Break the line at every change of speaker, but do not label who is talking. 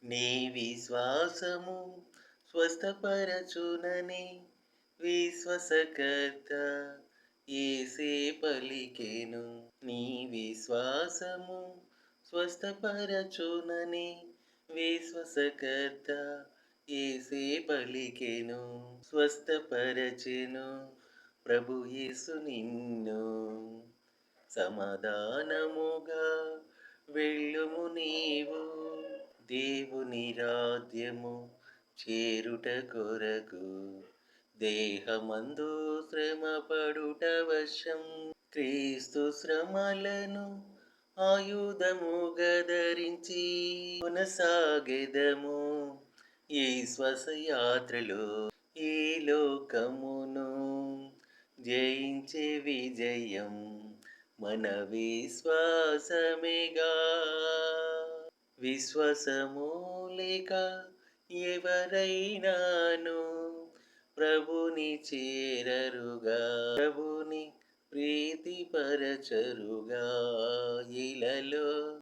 నీ విశ్వాసము స్వస్థపరచునని విశ్వాసకర్త యేసే పలికెను. నీ విశ్వాసము స్వస్థపరచునని విశ్వాసకర్త యేసే పలికెను. స్వస్థపరచెను ప్రభు యేసు నిన్ను. సమాధానముగా వెళ్ళుము నీవు దేవుని రాజ్యము చేరుట కొరకు. దేహమందు శ్రమ పడుట వశం, క్రీస్తు శ్రమలను ఆయుధముగా ధరించి కొనసాగెదము ఈ శ్వాస యాత్రలో. ఈ లోకమును జయించే విజయం మన విశ్వాసమేగా. విశ్వాసము లేక ఎవరైనాను ప్రభుని చేరరుగా, ప్రభుని ప్రీతిపరచరుగా. ఇలలో